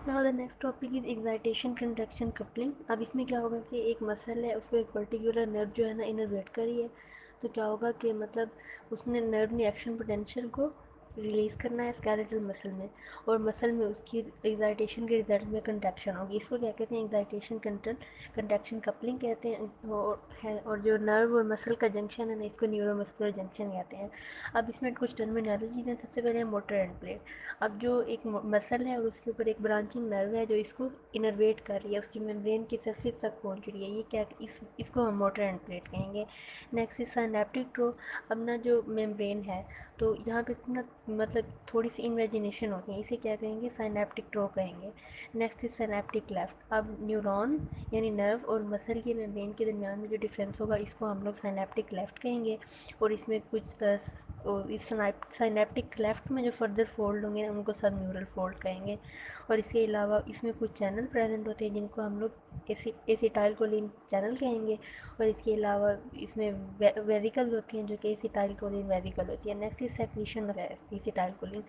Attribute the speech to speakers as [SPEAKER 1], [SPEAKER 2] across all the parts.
[SPEAKER 1] Now the next topic is excitation contraction coupling. اب اس میں کیا ہوگا کہ ایک مسل ہے، اس کو ایک پرٹیکولر نرو جو ہے نا انرویٹ کری ہے، تو کیا ہوگا کہ مطلب اس نے نرو نے ایکشن پوٹینشیل کو ریلیز کرنا ہے اسکیلیٹل مسل میں، اور مسل میں اس کی ایگزائٹیشن کے ریزلٹ میں کنٹریکشن ہوگی. اس کو کیا کہتے ہیں؟ ایگزائٹیشن کنٹریکشن کپلنگ کہتے ہیں. اور جو نرو اور مسل کا جنکشن ہے نا، اس کو نیورو مسکولر جنکشن کہتے ہیں. اب اس میں کچھ ٹرمینالوجیز ہیں. سب سے پہلے موٹر اینڈ پلیٹ. اب جو ایک مسل ہے اور اس کے اوپر ایک برانچنگ نرو ہے جو اس کو انرویٹ کر رہی ہے، اس کی ممبرین کی سرفیس تک پہنچ رہی ہے، یہ کیا اس کو ہم موٹر اینڈ پلیٹ کہیں گے. Next is سائنیپٹک true. اب نا جو ممبرین ہے تو یہاں پہ اتنا مطلب تھوڑی سی انویجنیشن ہوتی ہے، اسے کیا کہیں گے؟ سائنیپٹک ٹرو کہیں گے. Next is سائنیپٹک left. اب نیورون یعنی نرو اور مسل کے ممبرین کے درمیان میں جو ڈفرینس ہوگا اس کو ہم لوگ سائنیپٹک لیفٹ کہیں گے. اور اس میں کچھ سائنیپٹک لیفٹ میں جو فردر فولڈ ہوں گے ان کو سب نیورل فولڈ کہیں گے. اور اس کے علاوہ اس میں کچھ چینل پریزنٹ ہوتے ہیں جن کو ہم لوگ ایسیٹائل کولین چینل کہیں گے. اور اس کے علاوہ اس میں ویریکل ہوتی ہیں جو کہ ایسیٹائل کولین ویریکل ہوتی ہے. Next is secretion of acetylcholine.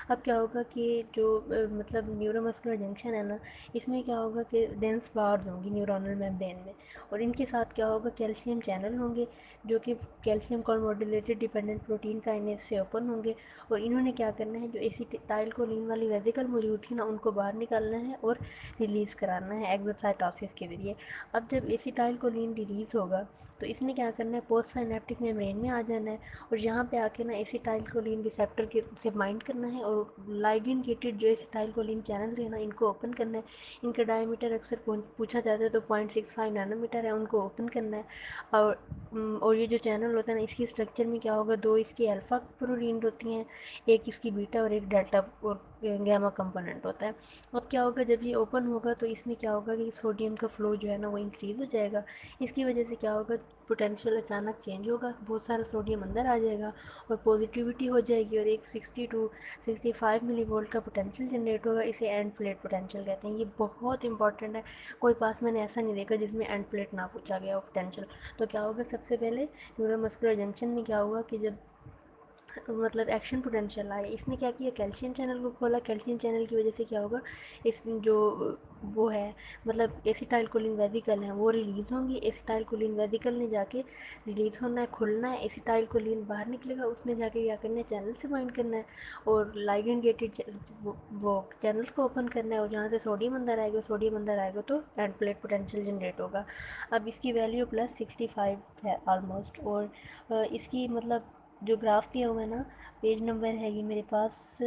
[SPEAKER 1] اب کیا ہوگا کہ جو مطلب نیورو مسکولر جنکشن ہے نا، اس میں کیا ہوگا کہ ڈینس بارز ہوں گی نیورونل میمبرین میں، اور ان کے ساتھ کیا ہوگا؟ کیلشیم چینل ہوں گے جو کہ کیلشیم کانورٹیلیٹڈ ڈیپینڈنٹ پروٹین کائنیز سے اوپن ہوں گے. اور انہوں نے کیا کرنا ہے؟ جو ایسیٹائل کولین والی ویزیکل موجود تھی نا، ان کو باہر نکالنا ہے اور ریلیز کرانا ہے ایگزوسائٹوسس کے ذریعے. اب جب ایسیٹائل کولین ریلیز ہوگا تو اس نے کیا کرنا ہے؟ پوسٹ سائنیپٹک میمبرین میں آ جانا ہے، اور یہاں پہ آ کے نا ایسیٹائل کولین ریسیپٹر کے سے بائنڈ کرنا ہے، اور لائگنڈ گیٹڈ جو ایسیٹائل کولین چینل ہے نا ان کو اوپن کرنا ہے. ان کا ڈائی میٹر اکثر پوچھا جاتا ہے تو 0.65 نینو میٹر ہے، ان کو اوپن کرنا ہے. اور یہ جو چینل ہوتا ہے نا، اس کی اسٹرکچر میں کیا ہوگا؟ دو اس کی الفا پروٹینز ہوتی ہیں، ایک اس کی بیٹا اور ایک ڈیلٹا اور گیما کمپوننٹ ہوتا ہے. اب کیا ہوگا جب یہ اوپن ہوگا تو اس میں کیا ہوگا کہ سوڈیم کا فلو جو ہے نا وہ انکریز ہو جائے گا. اس کی وجہ سے کیا ہوگا؟ پوٹینشیل اچانک چینج ہوگا، بہت سارا سوڈیم اندر آ جائے گا اور پازیٹیوٹی ہو جائے گی، اور ایک 60 ٹو 65 ملی وولٹ کا پوٹینشیل جنریٹ ہوگا. اسے اینڈ پلیٹ پوٹینشیل کہتے ہیں. یہ بہت امپورٹنٹ ہے، کوئی پاس میں نے ایسا نہیں دیکھا جس میں اینڈ پلیٹ نہ پوچھا گیا ہو پوٹینشیل. تو کیا ہوگا؟ سب سے پہلے نیورو مسکولر جنکشن میں کیا ہوا کہ جب مطلب ایکشن پوٹینشیل آئے، اس نے کیا کیا؟ کیلشیم چینل کو کھولا. کیلشیم چینل کی وجہ سے کیا ہوگا؟ اس جو وہ ہے مطلب ایسیٹائل کولین ویدیکل ہیں وہ ریلیز ہوں گی. ایسیٹائل کولین ویدیکل نے جا کے ریلیز ہونا ہے، کھلنا ہے. ایسیٹائل کولین باہر نکلے گا، اس نے جا کے کیا کرنا ہے؟ چینل سے بائنڈ کرنا ہے اور لائگنڈ گیٹڈ وہ چینلس کو اوپن کرنا ہے، اور جہاں سے سوڈیم اندر آئے گا، سوڈیم اندر آئے گا تو اینڈ پلیٹ پوٹینشیل جنریٹ ہوگا. اب اس کی ویلیو +65 ہے آلموسٹ. اور اس کی مطلب جو گراف دیا ہوا ہے نا، پیج نمبر ہے یہ میرے پاس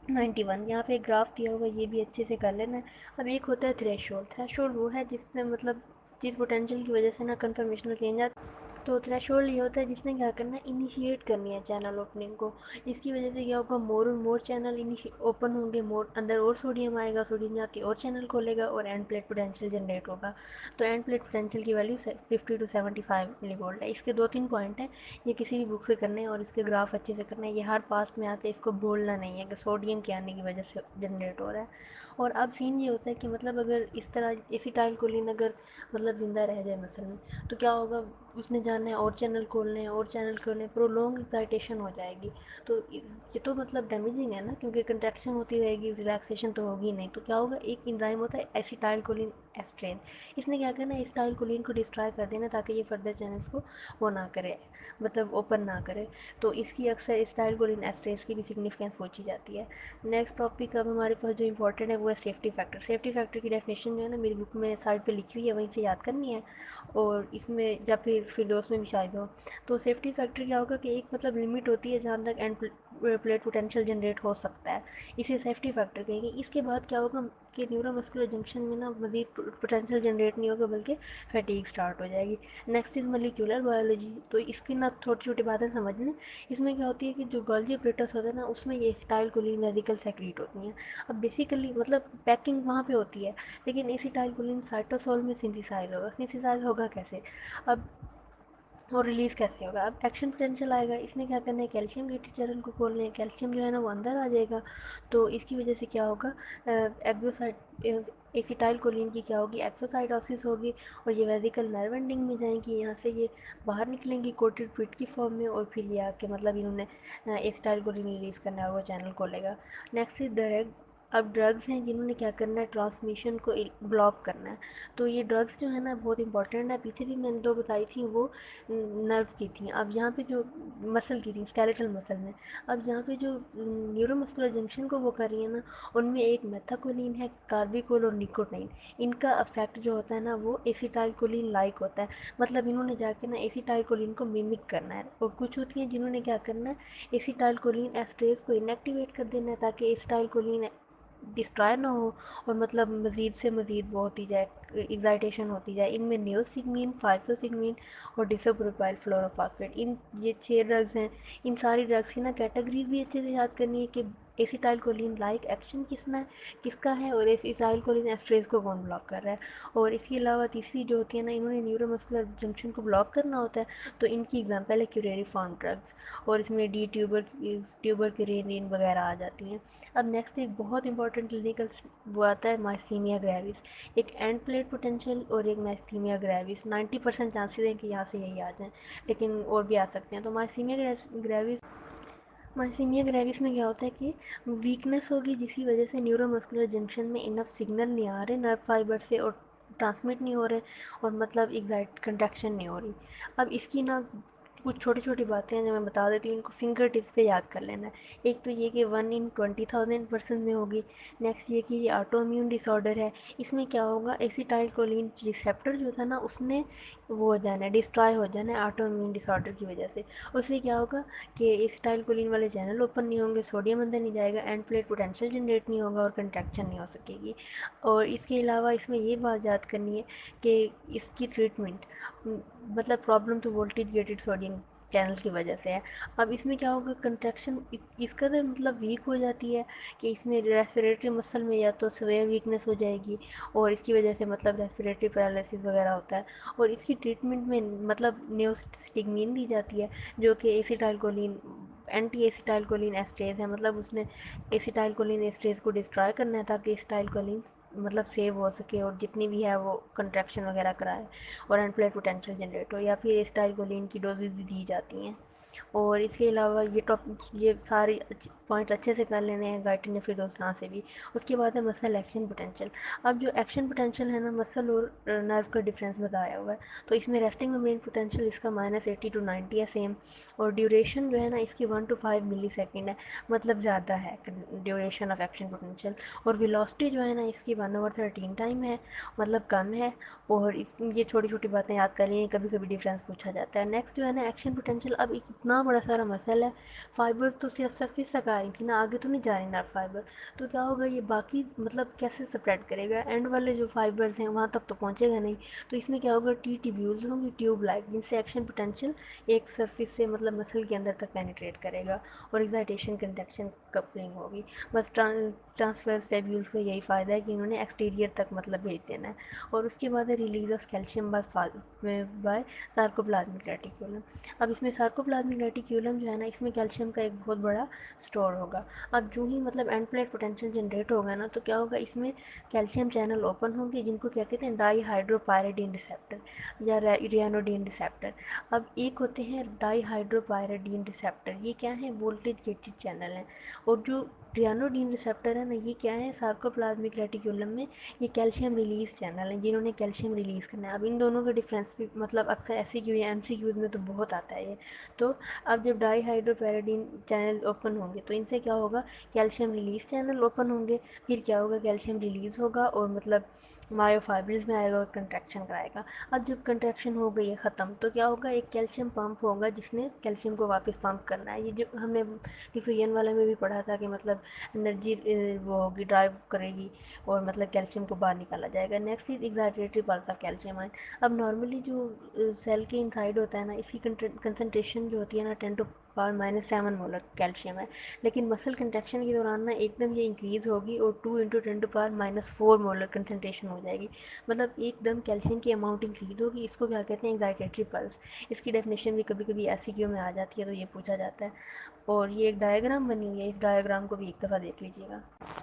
[SPEAKER 1] 91، یہاں پہ ایک گراف دیا ہوا ہے، یہ بھی اچھے سے کر لینا ہے. اب ایک ہوتا ہے تھریش ہولڈ. تھریش ہولڈ وہ ہے جس میں مطلب جس پوٹینشیل کی وجہ سے نا کنفرمیشنل چینج آتا ہے. تو تھریش ہولڈ یہ ہوتا ہے جس نے کیا کرنا ہے؟ انیشیٹ کرنی ہے چینل اوپننگ کو. اس کی وجہ سے کیا ہوگا؟ مور اور مور چینل اوپن ہوں گے، مور اندر اور سوڈیم آئے گا، سوڈیم جا کے اور چینل کھولے گا اور اینڈ پلیٹ پوٹینشیل جنریٹ ہوگا. تو اینڈ پلیٹ پوٹینشیل کی ویلیو 50 ٹو 75 ملی وولٹ ہے. اس کے 2-3 پوائنٹ ہیں، یہ کسی بھی بک سے کرنے ہیں اور اس کے گراف اچھے سے کرنے ہیں. یہ ہر پاس میں آتے ہیں، اس کو بولنا نہیں ہے کہ سوڈیم کے آنے کی وجہ سے جنریٹ ہو رہا ہے. اور اب سین یہ ہوتا ہے کہ مطلب اگر اس طرح ایسیٹائل کولین اگر مطلب زندہ رہ جائے مثلا، تو کیا ہوگا؟ اس نے جانا ہے اور چینل کھولنے ہیں اور چینل کھولنے، پرولونگ ایکسائٹیشن ہو جائے گی. تو یہ تو مطلب ڈیمیجنگ ہے نا، کیونکہ کنٹریکشن ہوتی رہے گی، ریلیکسیشن تو ہوگی نہیں. تو کیا ہوگا؟ ایک انزائم ہوتا ہے ایسیٹائل کولین ایسٹرین، اس نے کیا کرنا ہے؟ ایسیٹائل کولین کو ڈسٹرائے کر دینا تاکہ یہ فردر چینلز کو وہ نہ کرے، مطلب اوپن نہ کرے. تو اس کی اکثر ایسیٹائل کولین ایسٹریز کی بھی سگنیفیکینس پوچھی جاتی ہے. نیکسٹ ٹاپک اب ہمارے پاس جو امپورٹنٹ ہے وہ ہے سیفٹی فیکٹر. سیفٹی فیکٹر کی ڈیفینیشن جو ہے نا میری بک میں سائڈ پہ لکھی ہوئی ہے، وہیں سے یاد کرنی ہے، اور اس میں یا پھر دوست میں بھی شاید ہو. تو سیفٹی فیکٹر کیا ہوگا کہ ایک مطلب لمٹ ہوتی ہے جہاں تک اینڈ پلیٹ پوٹینشیل جنریٹ ہو سکتا ہے، اسے سیفٹی فیکٹر کہیں گے. اس کے بعد کیا ہوگا کہ نیورو مسکولر جنکشن میں نا مزید پوٹینشیل جنریٹ نہیں ہوگا بلکہ فیٹیگ اسٹارٹ ہو جائے گی. Next is molecular biology. تو اس کی نا چھوٹی چھوٹی باتیں سمجھ لیں. اس میں کیا ہوتی ہے کہ جو گولجی اپریٹس ہوتا ہے نا، اس میں یہ ایسیٹائل کولین ویدیکل سیکریٹ ہوتی ہیں. اب بیسیکلی مطلب پیکنگ وہاں پہ ہوتی ہے، لیکن ایسیٹائل کولین سائٹوسول میں سنتھیسائز ہوگا. سنتھیسائز ہوگا کیسے؟ اب اور ریلیز کیسے ہوگا؟ اب ایکشن پوٹینشیل آئے گا، اس نے کیا کرنا ہے؟ کیلشیم گیٹڈ چینل کو کھولنا ہے. کیلشیم جو ہے نا وہ اندر آ جائے گا، تو اس کی وجہ سے کیا ہوگا؟ ایسیٹائل کولین کی کیا ہوگی؟ ایکسوسائٹوسس ہوگی، اور یہ ویزیکل نرو اینڈنگ میں جائیں گی. یہاں سے یہ باہر نکلیں گی کوٹڈ پٹ کی فارم میں، اور پھر یہ آ کے مطلب انہوں نے ایسیٹائل کولین ریلیز کرنا ہے اور وہ چینل کھولے گا. نیکسٹ از ڈائریکٹ اب ڈرگس ہیں جنہوں نے کیا کرنا ہے، ٹرانسمیشن کو بلاک کرنا ہے. تو یہ ڈرگس جو ہے نا بہت امپورٹنٹ ہے. پیچھے بھی میں نے دو بتائی تھیں، وہ نرو کی تھیں. اب یہاں پہ جو مسل کی تھیں، اسکیلیٹل مسل میں، اب یہاں پہ جو نیورو مسکولر جنکشن کو وہ کر رہی ہیں نا، ان میں ایک میتھاکولین ہے، کاربیکول اور نیکوٹائن. ان کا افیکٹ جو ہوتا ہے نا وہ ایسیٹائل کولین لائک ہوتا ہے. مطلب انہوں نے جا کے نا ایسیٹائل کولین کو میمک کرنا ہے. اور کچھ ہوتی ہیں جنہوں نے کیا کرنا ہے، ایسیٹائل کولین ایسٹریز کو انیکٹیویٹ کر دینا ہے تاکہ ایسیٹائل کولین ڈسٹرائے نہ ہو، اور مطلب مزید سے مزید وہ ہوتی جائے، ایگزائٹیشن ہوتی جائے. ان میں نیو سگمین، فائسو سگمین اور ڈسوپروپائل فلوروفاسفیٹ، ان یہ 6 ڈرگز ہیں. ان ساری ڈرگس کی نا کیٹیگریز بھی اچھے سے یاد کرنی ہے کہ ایسیٹائل کولین لائک ایکشن کس کا ہے، اور ایسیٹائل کولین ایسٹریز کو کون بلاک کر رہا ہے. اور اس کے علاوہ تیسری جو ہوتی ہے نا، انہوں نے نیورو مسکولر جنکشن کو بلاک کرنا ہوتا ہے، تو ان کی ایگزامپل ہے کیوریری فارم ڈرگس، اور اس میں ٹیوبر کیرینین وغیرہ آ جاتی ہیں. اب نیکسٹ ایک بہت امپورٹنٹ کلینکل وہ آتا ہے مائسٹیمیا گریوس. ایک اینڈ پلیٹ پوٹینشیل اور ایک مائسٹیمیا گریوس. 90% چانسز ہیں کہ یہاں سے یہی آ جائیں، لیکن اور بھی آ سکتے ہیں. تو مائسیمیا گریوس میں کیا ہوتا ہے کہ ویکنس ہوگی، جس کی وجہ سے نیورو مسکولر جنکشن میں انف سگنل نہیں آ رہے نرو فائبر سے، اور ٹرانسمٹ نہیں ہو رہے، اور مطلب ایگزائٹ کنٹریکشن نہیں ہو رہی. اب اس کی نا کچھ چھوٹی چھوٹی باتیں ہیں جو میں بتا دیتی ہوں، ان کو فنگر ٹپس پہ یاد کر لینا ہے. ایک تو یہ کہ 1 in 20,000 پرسن میں ہوگی. نیکسٹ یہ کہ یہ آٹو امیون ڈس آرڈر ہے. اس میں کیا ہوگا، ایسیٹائل کولین ریسیپٹر جو تھا نا اس نے وہ ہو جانا ہے، ڈسٹرائے ہو جانا ہے آٹو امیون ڈس آرڈر کی وجہ سے. اس سے کیا ہوگا کہ ایسیٹائل کولین والے چینل اوپن نہیں ہوں گے، سوڈیم اندر نہیں جائے گا، اینڈ پلیٹ پوٹینشیل جنریٹ نہیں ہوگا، اور کنٹریکشن نہیں ہو سکے گی. اور اس کے علاوہ اس میں یہ بات یاد کرنی ہے کہ اس کی ٹریٹمنٹ مطلب پرابلم تو وولٹیج گیٹڈ سوڈیم چینل کی وجہ سے ہے. اب اس میں کیا ہوگا، کنٹریکشن اس قدر مطلب ویک ہو جاتی ہے کہ اس میں ریسپیریٹری مسل میں یا تو سویئر ویکنس ہو جائے گی، اور اس کی وجہ سے مطلب ریسپیریٹری پیرالائسس وغیرہ ہوتا ہے. اور اس کی ٹریٹمنٹ میں مطلب نیوسٹگمین دی جاتی ہے، جو کہ ایسیٹائل کولین اینٹی ایسیٹائل کولین ایسٹریز ہے. مطلب اس نے ایسیٹائل کولین ایسٹریز کو ڈسٹرائے کرنا ہے تاکہ ایسیٹائل کولین مطلب سیو ہو سکے، اور جتنی بھی ہے وہ کنٹریکشن وغیرہ کرائے، اور اینڈ پلیٹ پوٹینشیل جنریٹ ہو. یا پھر ایسیٹائل کولین کی ڈوزز بھی دی جاتی ہیں. اور اس کے علاوہ یہ سارے پوائنٹ اچھے سے کر لینے ہیں گائٹن فردوساں سے بھی. اس کے بعد ہے مسل ایکشن پوٹینشیل. اب جو ایکشن پوٹینشیل ہے نا، مسل اور نرو کا ڈفرینس بتایا ہوا ہے. تو اس میں ریسٹنگ میمبرین پوٹینشیل اس کا -80 to 90 ہے سیم. اور ڈیوریشن جو ہے نا اس کی 1 to 5 ملی سیکنڈ ہے، مطلب زیادہ ہے ڈیوریشن آف ایکشن پوٹینشیل. اور ویلوسٹی جو ہے نا اس کی 1/13 ٹائم ہے، مطلب کم ہے. اور یہ چھوٹی چھوٹی باتیں یاد کر لیں، کبھی کبھی ڈفرینس پوچھا جاتا ہے. نیکسٹ جو ہے نا ایکشن پوٹینشیل. اب اتنا بڑا سارا مسئلہ ہے، فائبر تو صرف سرفیس تک آ رہی تھی نا، آگے تو نہیں جا رہی نرو فائبر. تو کیا ہوگا، یہ باقی مطلب کیسے سپریڈ کرے گا، اینڈ والے جو فائبرز ہیں وہاں تک تو پہنچے گا نہیں. تو اس میں کیا ہوگا، ٹیوبیولز ہوں گی، ٹیوب لائک، جن سے ایکشن پوٹینشیل ایک سرفیس سے مطلب مسل کے اندر تک پینیٹریٹ کرے گا، اور ایگزائٹیشن کنٹریکشن کپلنگ ہوگی. بس ٹرانسفرس ٹیبیولز کا یہی فائدہ ہے کہ انہوں نے ایکسٹیریئر تک مطلب بھیج دینا ہے. اور اس کے بعد ہے release of calcium by sarcoplasmic reticulum. اب اس میں سارکوپلازمک ریٹیکولم جو ہے نا، اس میں کیلشیم کا ایک بہت بڑا اسٹور ہوگا. اب جو ہی مطلب اینڈ پلیٹ پوٹینشیل جنریٹ ہوگا نا، تو کیا ہوگا، اس میں کیلشیم چینل اوپن ہوں گے، جن کو کیا کہتے ہیں ڈائی ہائیڈرو پائریڈین ریسیپٹر یا ریانوڈین ریسیپٹر. اب ایک ہوتے ہیں ڈائی ہائیڈرو پائریڈین ریسیپٹر، یہ کیا ہیں، وولٹیج گیٹڈ چینل ہیں. اور جو ریانوڈین ریسیپٹر ہے نا، یہ کیا ہے، سارکوپلازمک ریٹیکولم میں یہ کیلشیم ریلیز چینل ہیں، جنہوں نے کیلشیم ریلیز کرنا ہے. اب ان دونوں کا ڈفرینس بھی مطلب اکثر ایس سی کیو یا ایم سی کیوز میں تو بہت آتا ہے یہ. تو اب جب ڈائی ہائیڈرو پیراڈین چینل اوپن ہوں گے تو ان سے کیا ہوگا، کیلشیم ریلیز چینل اوپن ہوں گے. پھر کیا ہوگا، کیلشیم ریلیز ہوگا، اور مطلب مایو فائبرز میں آئے گا اور کنٹریکشن کرائے گا. اب جب کنٹریکشن ہو گئی ہے ختم، تو کیا ہوگا، ایک کیلشیم پمپ ہوگا جس نے کیلشیم کو واپس پمپ کرنا ہے. یہ جو ہم نے ڈیفیوژن والے میں بھی پڑھا تھا کہ مطلب انرجی وہ ہوگی، ڈرائیو کرے گی، اور مطلب کیلشیم کو باہر نکالا جائے گا. Next is excitatory pulse of calcium ion. اب نارملی جو سیل کے انسائڈ ہوتا ہے نا، اس کی کنسنٹریشن جو ہوتی ہے نا 10⁻⁷ مولر کیلشیم ہے. لیکن مسل کنٹریکشن کے دوران نا ایک دم یہ انکریز ہوگی، اور 2 × 10⁻⁴ مولر کنسنٹریشن ہو جائے گی. مطلب ایک دم کیلشیم کی اماؤنٹ انکریز ہوگی. اس کو کیا کہتے ہیں، ایگزائٹیٹری پلس. اس کی ڈیفینیشن بھی کبھی کبھی ایس سی کیو میں آ جاتی ہے، تو یہ پوچھا جاتا ہے. اور یہ ایک ڈائیگرام بنی ہوئی ہے، اس ڈائیگرام کو بھی ایک دفعہ دیکھ لیجیے گا۔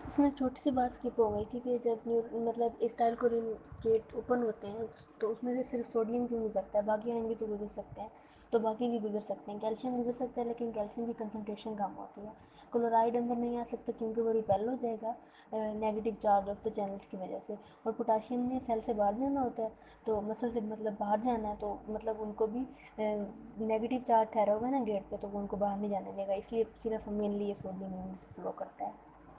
[SPEAKER 1] اس میں چھوٹی سی بات اسکپ ہو گئی تھی کہ جب مطلب اس ٹائل کورین گیٹ اوپن ہوتے ہیں تو اس میں سے صرف سوڈیم کیوں گزرتا ہے، باقی آئن بھی تو گزر سکتے ہیں، تو باقی بھی گزر سکتے ہیں، کیلشیم گزر سکتا ہے لیکن کیلشیم کی کنسنٹریشن کم ہوتی ہے۔ کلورائڈ اندر نہیں آ سکتا کیونکہ وہ ریپیل ہو جائے گا negative charge of the channels کی وجہ سے، اور پوٹاشیم نے سیل سے باہر جانا ہوتا ہے، تو مسل سے مطلب باہر جانا ہے، تو مطلب ان کو بھی نیگیٹو چارج ٹھہرا ہوا ہے نا گیٹ پہ، تو وہ ان کو باہر نہیں جانے دے گا، اس لیے صرف مینلی یہ سوڈیم فلو کرتا ہے۔